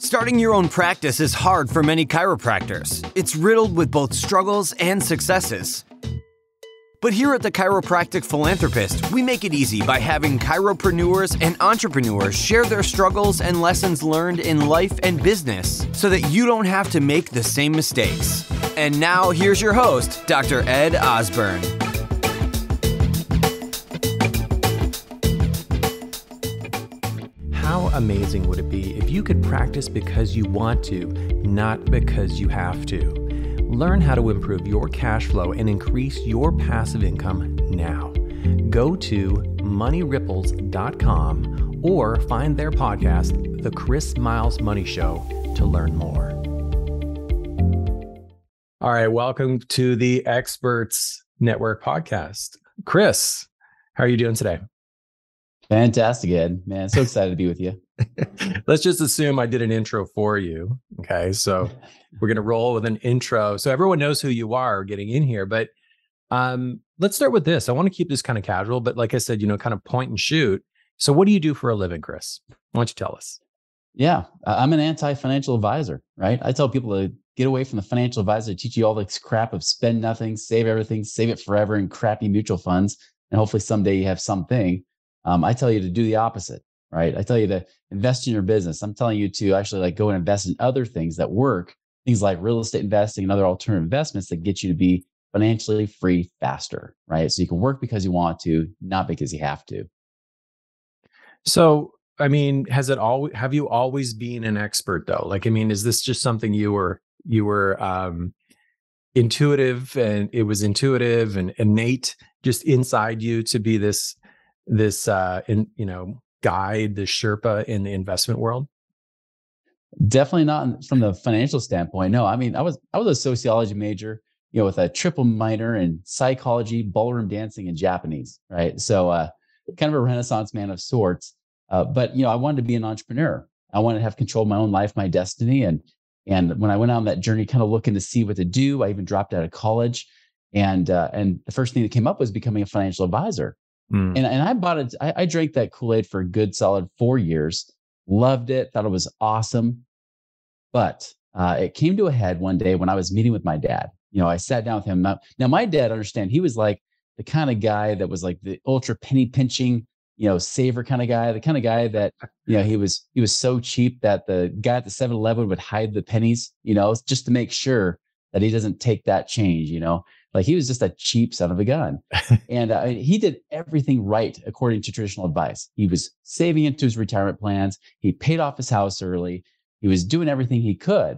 Starting your own practice is hard for many chiropractors. It's riddled with both struggles and successes. But here at the Chiropractic Philanthropist, we make it easy by having chiropreneurs and entrepreneurs share their struggles and lessons learned in life and business so that you don't have to make the same mistakes. And now here's your host, Dr. Ed Osborne. How amazing would it be if you could practice because you want to, not because you have to? Learn how to improve your cash flow and increase your passive income now. Go to moneyripples.com or find their podcast, The Chris Miles Money Show, to learn more. All right, welcome to the Experts Network podcast. Chris, how are you doing today? Fantastic, Ed. Man, so excited to be with you. Let's just assume I did an intro for you. Okay, so we're going to roll with an intro so everyone knows who you are getting in here. But let's start with this. I want to keep this kind of casual, but like I said, kind of point and shoot. So what do you do for a living, Chris? Why don't you tell us? Yeah, I'm an anti-financial advisor, right? I tell people to get away from the financial advisor to teach you all this crap of spend nothing, save everything, save it forever in crappy mutual funds. And hopefully someday you have something. I tell you to do the opposite, right? I tell you to invest in your business. I'm telling you to actually go and invest in other things that work, things like real estate investing and other alternative investments that get you to be financially free faster, right? So you can work because you want to, not because you have to. So, have you always been an expert though? Is this just something you were intuitive, and it was intuitive and innate just inside you to be this guide, the Sherpa in the investment world? Definitely not from the financial standpoint. No, I was a sociology major, with a triple minor in psychology, ballroom dancing, and Japanese, right? So kind of a Renaissance man of sorts. But I wanted to be an entrepreneur. I wanted to have control of my own life, my destiny. And when I went on that journey, kind of looking to see what to do, I even dropped out of college. And the first thing that came up was becoming a financial advisor. And I bought it. I drank that Kool-Aid for a good solid 4 years, loved it, thought it was awesome. But it came to a head one day when I was meeting with my dad. I sat down with him. Now my dad, understand, he was like the kind of guy that was like the ultra penny pinching, saver kind of guy, the kind of guy that, he was so cheap that the guy at the 7-Eleven would hide the pennies, just to make sure that he doesn't take that change, Like he was just a cheap son of a gun. And he did everything right according to traditional advice. He was saving into his retirement plans. He paid off his house early. He was doing everything he could.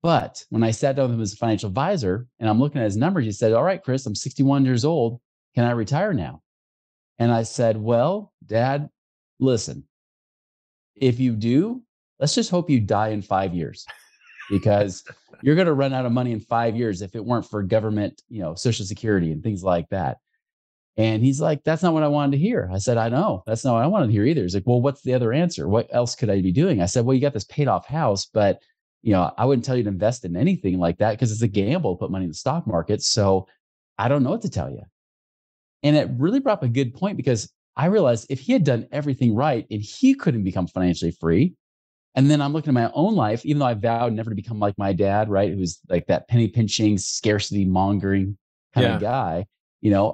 But when I sat down with him as a financial advisor and I'm looking at his numbers, he said, "All right, Chris, I'm 61 years old. Can I retire now?" And I said, "Well, Dad, listen, if you do, let's just hope you die in 5 years. Because you're going to run out of money in 5 years if it weren't for government, Social Security and things like that." And he's like, "That's not what I wanted to hear." I said, "I know. That's not what I wanted to hear either." He's like, "Well, what's the other answer? What else could I be doing?" I said, "Well, you got this paid off house, but I wouldn't tell you to invest in anything like that because it's a gamble to put money in the stock market. So I don't know what to tell you." And it really brought up a good point because I realized if he had done everything right and he couldn't become financially free, and then I'm looking at my own life, even though I vowed never to become like my dad, right? Who's like that penny pinching, scarcity mongering kind of guy.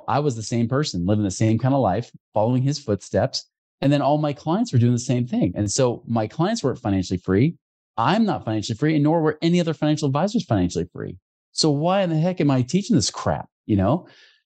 I was the same person, living the same kind of life, following his footsteps. And then all my clients were doing the same thing. And so my clients weren't financially free. I'm not financially free, and nor were any other financial advisors financially free. So why in the heck am I teaching this crap?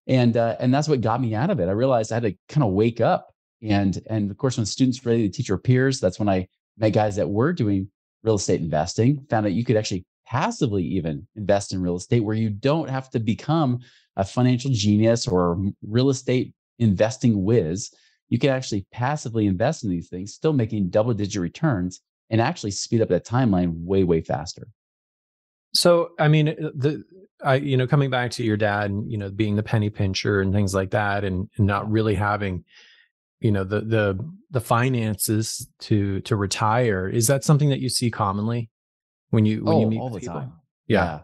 And that's what got me out of it. I realized I had to kind of wake up. And of course, when students were ready to teach our peers, that's when I met guys that were doing real estate investing, found out you could actually passively even invest in real estate where you don't have to become a financial genius or real estate investing whiz. You can actually passively invest in these things, still making double-digit returns and actually speed up that timeline way, way faster. So, coming back to your dad and, being the penny pincher and things like that and not really having the finances to retire, is that something that you see commonly when you meet all the people? time? Yeah.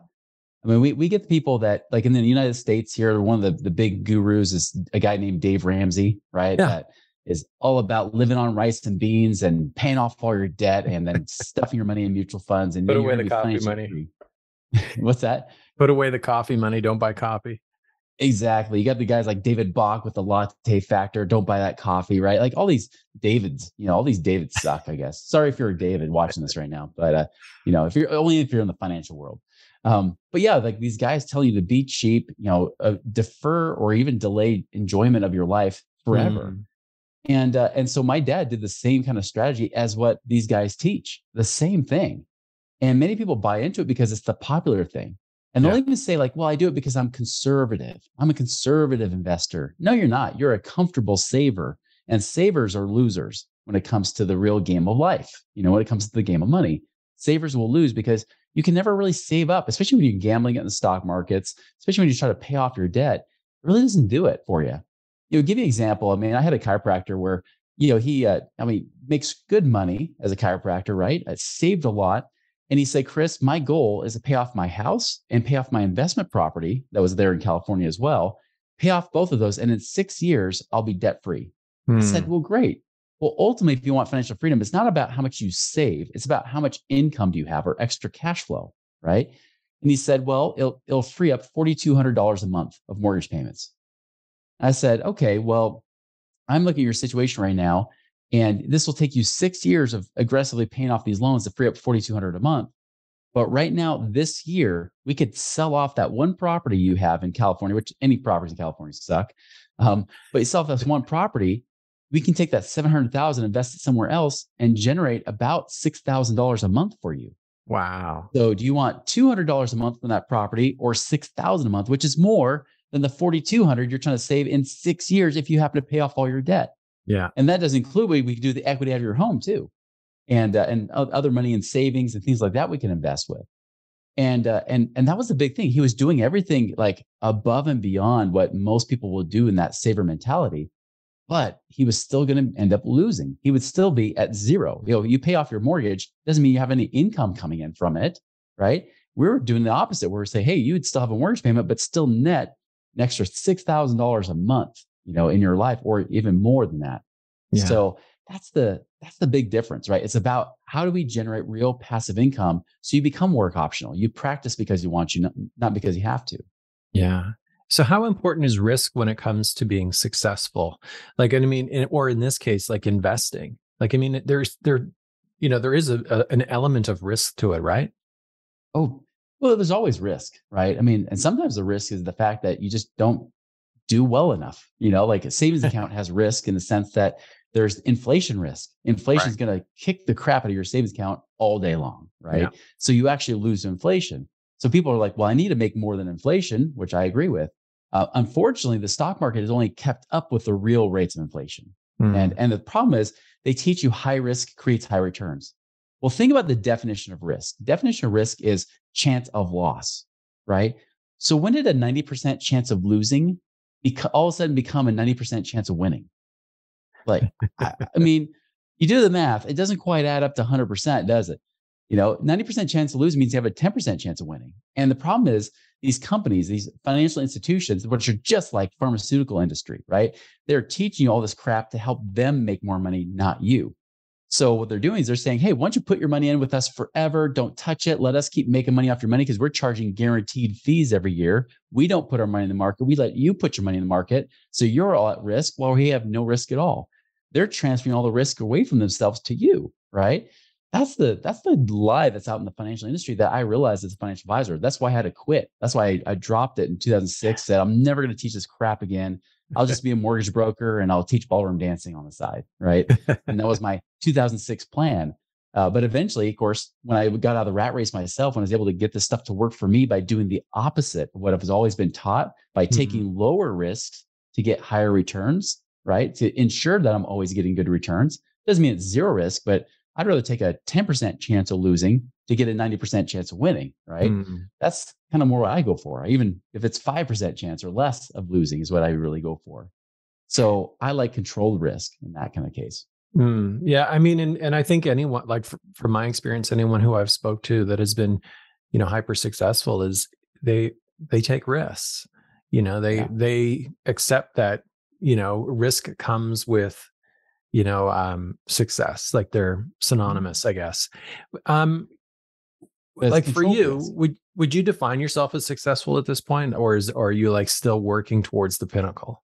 We get the people that, like in the United States here, one of the big gurus is a guy named Dave Ramsey, right? Yeah. That is all about living on rice and beans and paying off all your debt and then stuffing your money in mutual funds. And Put then you're away going the to be coffee financially money. free. What's that? Put away the coffee money. Don't buy coffee. Exactly. You got the guys like David Bach with the latte factor. Don't buy that coffee, right? Like all these Davids, all these Davids suck, I guess. Sorry if you're a David watching this right now, but if you're in the financial world. But yeah, like these guys tell you to be cheap, defer or even delay enjoyment of your life forever. And so my dad did the same kind of strategy as what these guys teach, the same thing. And many people buy into it because it's the popular thing. And they'll even say like, well, I do it because I'm conservative. I'm a conservative investor. No, you're not. You're a comfortable saver. And savers are losers when it comes to the real game of life. When it comes to the game of money, savers will lose because you can never really save up, especially when you're gambling in the stock markets, especially when you try to pay off your debt. It really doesn't do it for you. Give you an example. I mean, I had a chiropractor where, he makes good money as a chiropractor, right? I saved a lot. And he said, Chris, my goal is to pay off my house and pay off my investment property that was there in California as well, pay off both of those. And in 6 years, I'll be debt free. I said, well, great. Well, ultimately, if you want financial freedom, it's not about how much you save. It's about how much income do you have or extra cash flow, right? And he said, well, it'll free up $4,200 a month of mortgage payments. I said, okay, well, I'm looking at your situation right now. And this will take you 6 years of aggressively paying off these loans to free up $4,200 a month. But right now, this year, we could sell off that one property you have in California, which any properties in California suck. But you sell off this one property, we can take that $700,000, invest it somewhere else, and generate about $6,000 a month for you. Wow. So do you want $200 a month from that property or $6,000 a month, which is more than the $4,200 you're trying to save in 6 years if you happen to pay off all your debt? Yeah. And that doesn't include, we can do the equity out of your home too. And other money in savings and things like that we can invest with. And that was the big thing. He was doing everything like above and beyond what most people will do in that saver mentality, but he was still going to end up losing. He would still be at zero. You pay off your mortgage, doesn't mean you have any income coming in from it, right? We were doing the opposite, where we say, hey, you would still have a mortgage payment, but still net an extra $6,000 a month, in your life, or even more than that. Yeah. So that's the big difference, right? It's about how do we generate real passive income so you become work optional. You practice because you want to, not because you have to. Yeah. So how important is risk when it comes to being successful? Like, or in this case, like investing. Like, there is an element of risk to it, right? Oh, well, there's always risk, right? And sometimes the risk is the fact that you just don't do well enough. Like a savings account has risk in the sense that there's inflation risk. Inflation is going to kick the crap out of your savings account all day long, right? Yeah. So you actually lose to inflation. So people are like, well, I need to make more than inflation, which I agree with. Unfortunately, the stock market has only kept up with the real rates of inflation. And the problem is they teach you high risk creates high returns. Well, think about the definition of risk. Definition of risk is chance of loss, right? So when did a 90% chance of losing all of a sudden become a 90% chance of winning? Like, you do the math, it doesn't quite add up to 100%, does it? 90% chance of losing means you have a 10% chance of winning. And the problem is these companies, these financial institutions, which are just like pharmaceutical industry, right? They're teaching you all this crap to help them make more money, not you. So what they're doing is they're saying, hey, why don't you put your money in with us forever? Don't touch it. Let us keep making money off your money because we're charging guaranteed fees every year. We don't put our money in the market. We let you put your money in the market. So you're all at risk while we have no risk at all. They're transferring all the risk away from themselves to you, right? That's the lie that's out in the financial industry that I realized as a financial advisor. That's why I had to quit. That's why I dropped it in 2006, said, I'm never going to teach this crap again. I'll just be a mortgage broker and I'll teach ballroom dancing on the side, right? And that was my 2006 plan. But eventually, of course, when I got out of the rat race myself, when I was able to get this stuff to work for me by doing the opposite of what I've always been taught, by taking lower risks to get higher returns, right? To ensure that I'm always getting good returns. Doesn't mean it's zero risk, but I'd rather take a 10% chance of losing to get a 90% chance of winning, right? That's kind of more what I go for. Even if it's 5% chance or less of losing is what I really go for. So I like controlled risk in that kind of case. Yeah. And I think anyone, like from my experience, anyone who I've spoke to that has been, hyper successful is they take risks. They accept that, risk comes with success. Like they're synonymous, I guess. That's Like for control you, risk. would you define yourself as successful at this point, or are you like still working towards the pinnacle?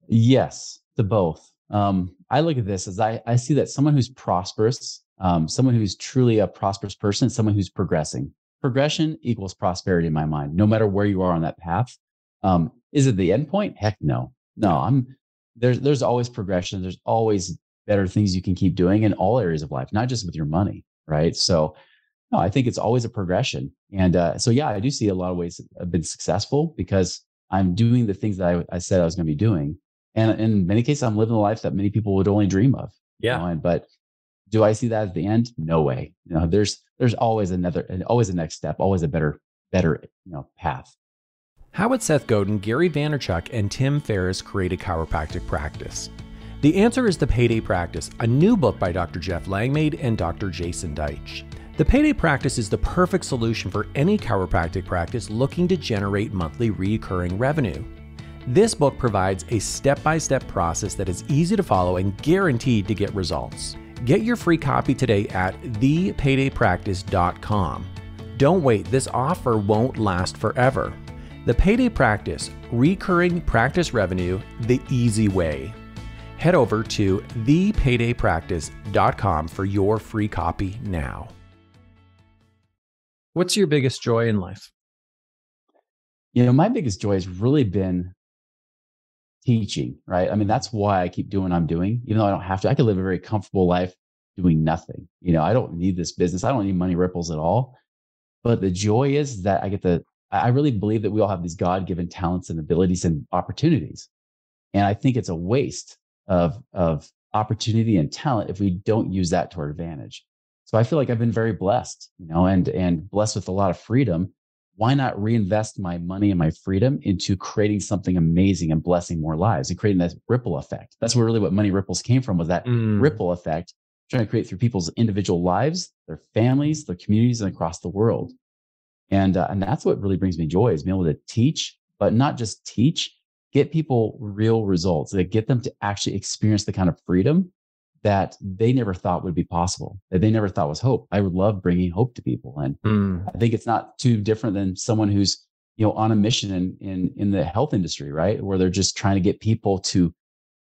Yes, to both. I look at this as I see that someone who's prosperous, someone who's truly a prosperous person, someone who's progressing. Progression equals prosperity in my mind, no matter where you are on that path. Is it the end point? Heck no. No, Yeah. there's always progression. There's always better things you can keep doing in all areas of life, not just with your money, right? So no, I think it's always a progression. And so, yeah, I do see a lot of ways I've been successful because I'm doing the things that I said I was going to be doing. And in many cases, I'm living the life that many people would only dream of. Yeah. But do I see that at the end? No way. There's always always a next step, always a better path. How would Seth Godin, Gary Vaynerchuk, and Tim Ferriss create a chiropractic practice? The answer is The Payday Practice, a new book by Dr. Jeff Langmaid and Dr. Jason Deitch. The Payday Practice is the perfect solution for any chiropractic practice looking to generate monthly recurring revenue. This book provides a step-by-step process that is easy to follow and guaranteed to get results. Get your free copy today at thepaydaypractice.com. Don't wait, this offer won't last forever. The Payday Practice, recurring practice revenue the easy way. Head over to thepaydaypractice.com for your free copy now. What's your biggest joy in life? My biggest joy has really been teaching, right? I mean, that's why I keep doing what I'm doing, even though I don't have to. I could live a very comfortable life doing nothing. I don't need this business. I don't need money ripples at all. But the joy is that I really believe that we all have these God-given talents and abilities and opportunities. And I think it's a waste of opportunity and talent if we don't use that to our advantage. So I feel like I've been very blessed, and blessed with a lot of freedom. Why not reinvest my money and my freedom into creating something amazing and blessing more lives and creating that ripple effect? That's where really what Money Ripples came from, was that ripple effect, trying to create through people's individual lives, their families, their communities, and across the world. And that's what really brings me joy, is being able to teach, but not just teach, get people real results, that get them to actually experience the kind of freedom that they never thought would be possible, that they never thought was hope. I would love bringing hope to people. And I think it's not too different than someone who's, on a mission in the health industry, right? Where they're just trying to get people to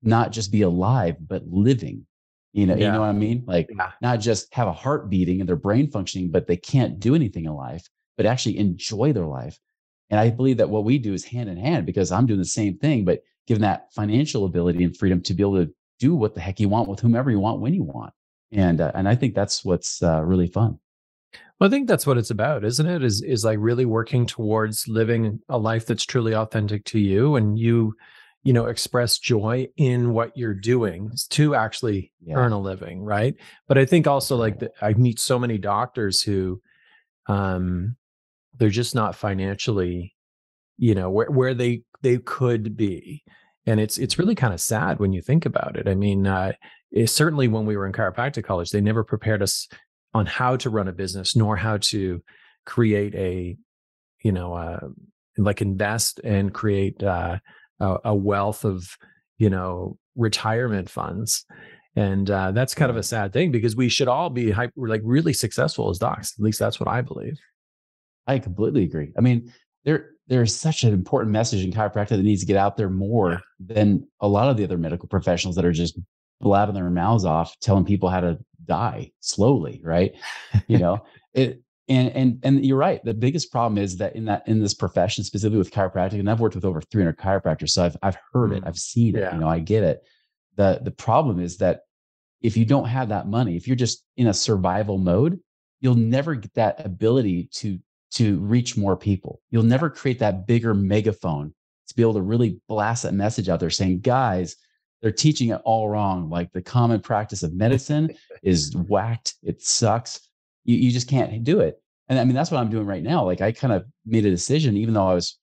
not just be alive, but living. You know what I mean? Like not just have a heart beating and their brain functioning, but they can't do anything in life, but actually enjoy their life. And I believe that what we do is hand in hand, because I'm doing the same thing, but given that financial ability and freedom to be able to do what the heck you want with whomever you want, when you want. And I think that's what's really fun. Well, I think that's what it's about, isn't it? Is like really working towards living a life that's truly authentic to you, and you express joy in what you're doing to actually earn a living, right? But I think also I meet so many doctors who, they're just not financially, where they could be. And it's really kind of sad when you think about it. I mean, certainly when we were in chiropractic college, they never prepared us on how to run a business, nor how to create like invest and create a wealth of, retirement funds. And that's kind of a sad thing, because we should all be really successful as docs. At least that's what I believe. I completely agree. I mean, there's such an important message in chiropractic that needs to get out there more than a lot of the other medical professionals that are just blabbing their mouths off, telling people how to die slowly, right? And you're right. The biggest problem is that in this profession, specifically with chiropractic, and I've worked with over 300 chiropractors, so I've heard it, I've seen it, I get it. The problem is that if you don't have that money, if you're just in a survival mode, you'll never get that ability to reach more people. You'll never create that bigger megaphone to be able to really blast that message out there saying, guys, they're teaching it all wrong. Like, the common practice of medicine is whacked. It sucks. You just can't do it. And I mean, that's what I'm doing right now. Like, I kind of made a decision, even though I was,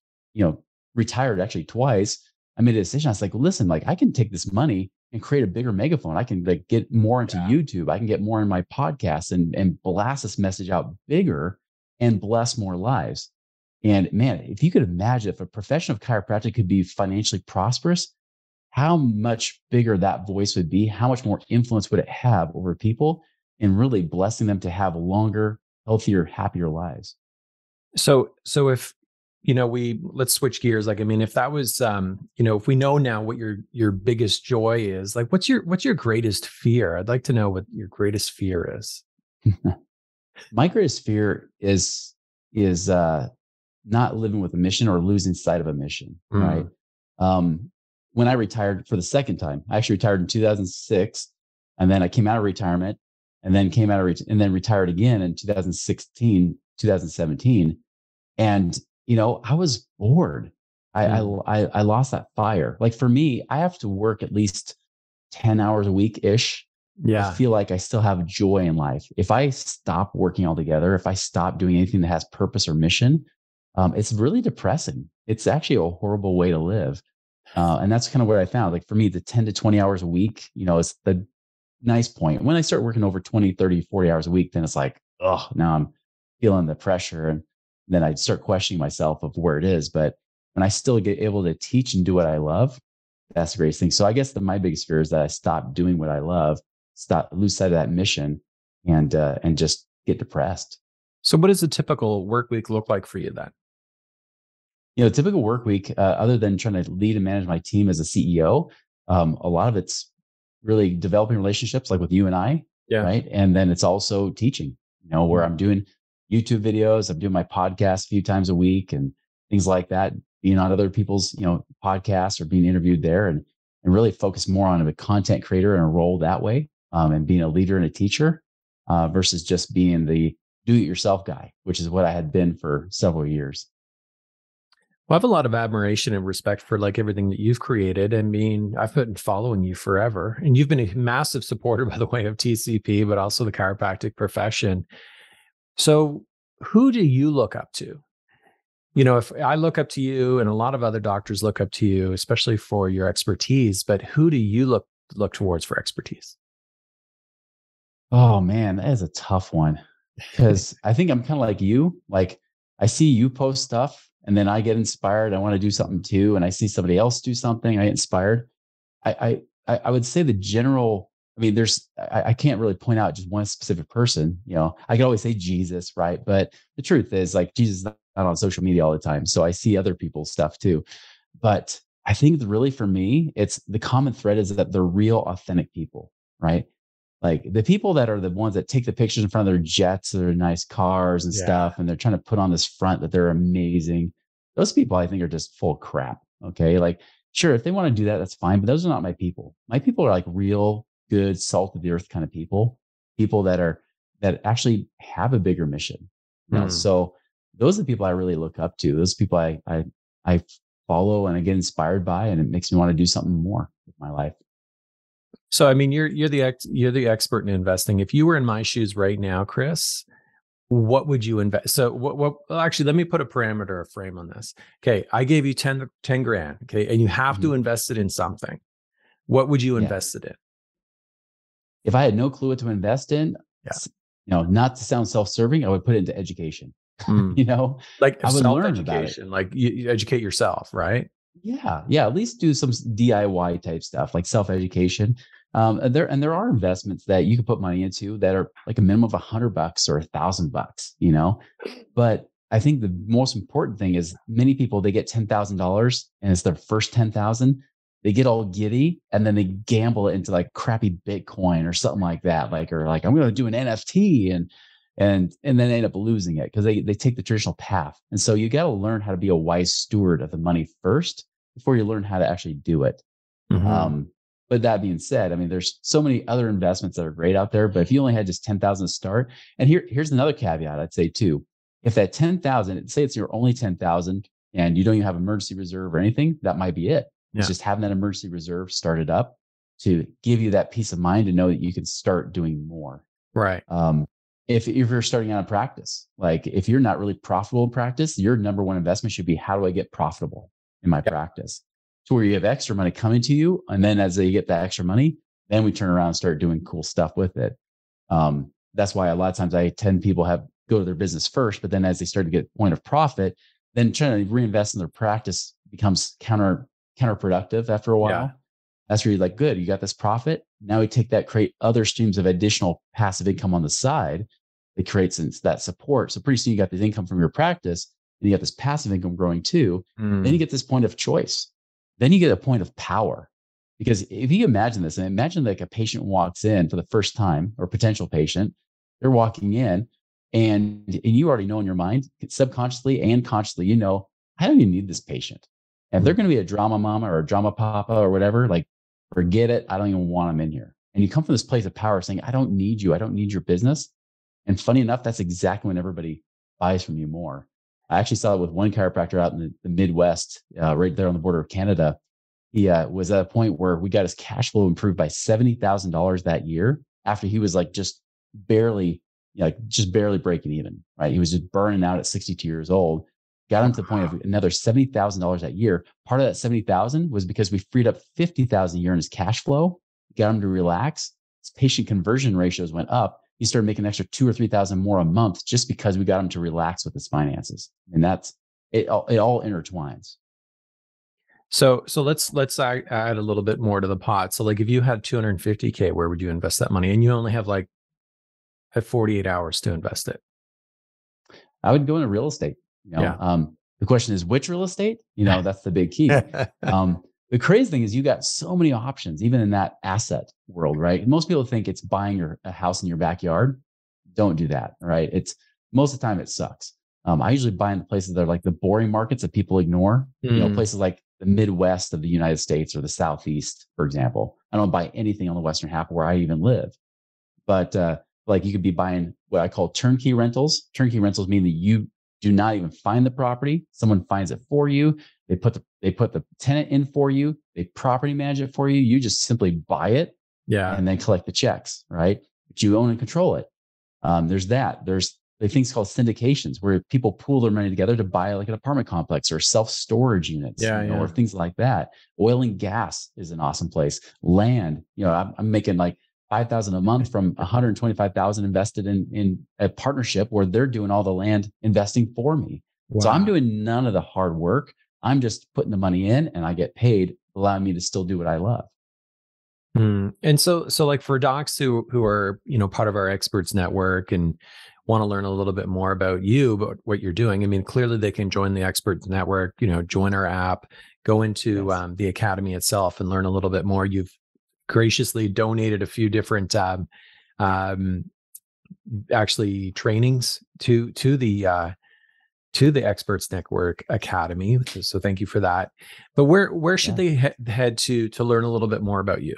retired actually twice. I made a decision. I was like, listen, like, I can take this money and create a bigger megaphone. I can get more into YouTube. I can get more in my podcast and blast this message out bigger and bless more lives. And man, if you could imagine if a profession of chiropractic could be financially prosperous, how much bigger that voice would be, how much more influence would it have over people, and really blessing them to have longer, healthier, happier lives. So if, let's switch gears. Like, I mean, if that was, if we know now what your biggest joy is, like, what's your greatest fear? I'd like to know what your greatest fear is. My greatest fear is not living with a mission or losing sight of a mission. Right. When I retired for the second time, I actually retired in 2006, and then I came out of retirement, and then and then retired again in 2016, 2017. And, I was bored. I lost that fire. Like, for me, I have to work at least 10 hours a week ish. Yeah. I feel like I still have joy in life. If I stop working altogether, if I stop doing anything that has purpose or mission, it's really depressing. It's actually a horrible way to live. And that's kind of what I found. Like, for me, the 10 to 20 hours a week, is the nice point. When I start working over 20, 30, 40 hours a week, then it's like, oh, now I'm feeling the pressure. And then I start questioning myself of where it is. But when I still get able to teach and do what I love, that's the greatest thing. So I guess my biggest fear is that I stop doing what I love, lose sight of that mission, and just get depressed. So what does a typical work week look like for you then? Typical work week, other than trying to lead and manage my team as a CEO, a lot of it's really developing relationships, like with you and I, right? And then it's also teaching, where I'm doing YouTube videos, I'm doing my podcast a few times a week and things like that, being on other people's, podcasts or being interviewed there, and really focus more on a content creator and a role that way, and being a leader and a teacher, versus just being the do-it-yourself guy, which is what I had been for several years. Well, I have a lot of admiration and respect for like everything that you've created. I mean, I've been following you forever, and you've been a massive supporter, by the way, of TCP, but also the chiropractic profession. So who do you look up to? If I look up to you, and a lot of other doctors look up to you, especially for your expertise, but who do you look towards for expertise? Oh man, that is a tough one, because I think I'm kind of like you. Like, I see you post stuff, and then I get inspired. I want to do something too. And I see somebody else do something, I get inspired. I would say the general, I mean, I can't really point out just one specific person. I could always say Jesus, right? But the truth is, like, Jesus is not on social media all the time. So I see other people's stuff too. But I think really for me, it's the common thread is that they're real, authentic people, right? Like, the people that are the ones that take the pictures in front of their jets or their nice cars and stuff, and they're trying to put on this front that they're amazing. Those people, I think, are just full of crap. Okay. Like, sure, if they want to do that, that's fine. But those are not my people. My people are like real, good, salt of the earth kind of people that actually have a bigger mission. So those are the people I really look up to. Those people I follow and I get inspired by, and it makes me want to do something more with my life. So, I mean, you're the expert in investing. If you were in my shoes right now, Chris, what would you invest? So well, actually, let me put a parameter, a frame on this. Okay. I gave you 10 grand. Okay. And you have to invest it in something. What would you invest it in? If I had no clue what to invest in, not to sound self-serving, I would put it into education. Like I would learn about it. Like you educate yourself, right? Yeah. At least do some DIY type stuff, like self-education. And there are investments that you can put money into that are like a minimum of $100 or $1,000, But I think the most important thing is many people, they get $10,000 and it's their first 10,000. They get all giddy and then they gamble it into like crappy Bitcoin or something like that. Or I'm going to do an NFT and then they end up losing it because they take the traditional path. And so you got to learn how to be a wise steward of the money first before you learn how to actually do it. But that being said, I mean, there's so many other investments that are great out there. But if you only had just 10,000 to start, and here's another caveat I'd say too. If that 10,000, say it's your only 10,000 and you don't even have emergency reserve or anything, that might be it. It's just having that emergency reserve started up to give you that peace of mind to know that you can start doing more. Right. If you're starting out in practice, like if you're not really profitable in practice, your number one investment should be, how do I get profitable in my practice? To where you have extra money coming to you. And then as they get that extra money, then we turn around and start doing cool stuff with it. That's why a lot of times I tend people go to their business first, but then as they start to get point of profit, then trying to reinvest in their practice becomes counterproductive after a while. That's where you're like, good, you got this profit. Now we take that, create other streams of additional passive income on the side. It creates that support. So pretty soon you got this income from your practice and you got this passive income growing too. Then you get this point of choice. Then you get a point of power. Because if you imagine this, and imagine like a patient walks in for the first time, or potential patient, they're walking in and you already know in your mind, subconsciously and consciously, you know, I don't even need this patient. And if they're going to be a drama mama or a drama papa or whatever, like, forget it. I don't even want them in here. And you come from this place of power saying, I don't need you. I don't need your business. And funny enough, that's exactly when everybody buys from you more. I actually saw it with one chiropractor out in the Midwest, right there on the border of Canada. He was at a point where we got his cash flow improved by $70,000 that year after he was like just barely breaking even, right? He was just burning out at 62 years old. Got him to the point of another $70,000 that year. Part of that $70,000 was because we freed up $50,000 a year in his cash flow, got him to relax. His patient conversion ratios went up. He started making an extra $2,000 or $3,000 more a month just because we got him to relax with his finances. And that's it. It all intertwines. So let's add a little bit more to the pot. So like if you had $250K, where would you invest that money? And you only have 48 hours to invest it. I would go into real estate. The question is which real estate? That's the big key. The crazy thing is you got so many options, even in that asset world, right? Most people think it's buying a house in your backyard. Don't do that, right? It's most of the time it sucks. I usually buy in the places that are like the boring markets that people ignore. Places like the Midwest of the United States or the Southeast, for example. I don't buy anything on the Western half where I even live. But like you could be buying what I call turnkey rentals. Turnkey rentals mean that you do not even find the property. Someone finds it for you. They put the tenant in for you. They property manage it for you. You just simply buy it, and then collect the checks, right? But you own and control it. There's that. There's things called syndications where people pool their money together to buy like an apartment complex or self-storage units, or things like that. Oil and gas is an awesome place. Land, I'm making like $5,000 a month from $125,000 invested in a partnership where they're doing all the land investing for me. Wow. So I'm doing none of the hard work. I'm just putting the money in and I get paid, allowing me to still do what I love. And so like for docs who are, part of our experts network and want to learn a little bit more about you, but what you're doing, I mean, clearly they can join the experts network, join our app, go into the academy itself and learn a little bit more. You've graciously donated a few different actually trainings to the Experts Network Academy. So thank you for that. But where should they head to learn a little bit more about you?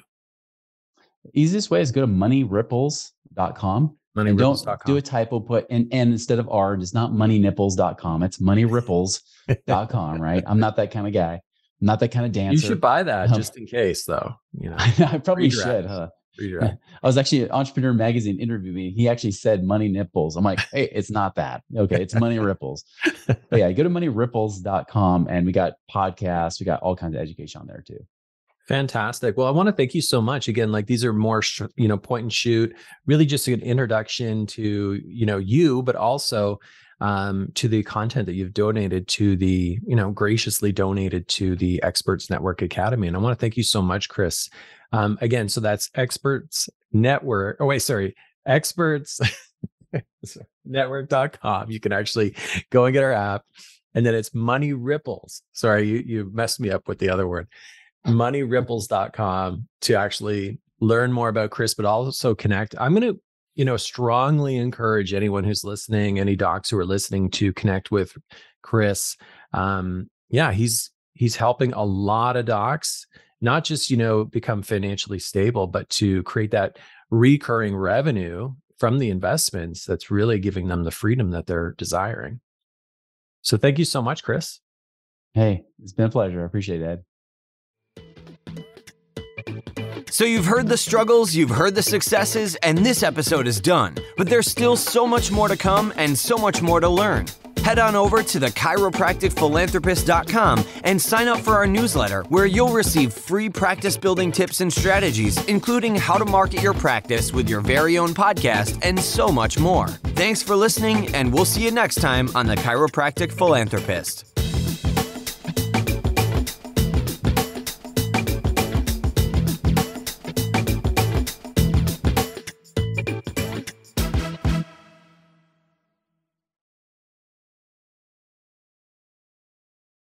The easiest way is go to moneyripples.com. And don't do a typo and instead of R, it's not moneynipples.com. It's moneyripples.com, right? I'm not that kind of guy. I'm not that kind of dancer. You should buy that just in case, though. I probably should, huh? I was actually an Entrepreneur Magazine interview me. He actually said money nipples. I'm like, hey, it's not that. Okay, it's Money Ripples. But yeah, go to moneyripples.com and we got podcasts. We got all kinds of education on there too. Fantastic. Well, I want to thank you so much. Again, like these are more, point and shoot, really just an introduction to, you, but also to the content that you've donated to the, graciously donated to the Experts Network Academy. And I want to thank you so much, Chris. Again, so that's Experts Network. Oh, wait, sorry. Experts Network.com. You can actually go and get our app. And then it's Money Ripples. Sorry, you messed me up with the other word. moneyripples.com to actually learn more about Chris, but also connect. I'm going to, strongly encourage anyone who's listening, any docs who are listening, to connect with Chris. He's helping a lot of docs, not just, become financially stable, but to create that recurring revenue from the investments that's really giving them the freedom that they're desiring. So thank you so much, Chris. Hey, it's been a pleasure. I appreciate it, Ed. So you've heard the struggles, you've heard the successes, and this episode is done. But there's still so much more to come and so much more to learn. Head on over to thechiropracticphilanthropist.com and sign up for our newsletter, where you'll receive free practice building tips and strategies, including how to market your practice with your very own podcast and so much more. Thanks for listening, and we'll see you next time on The Chiropractic Philanthropist.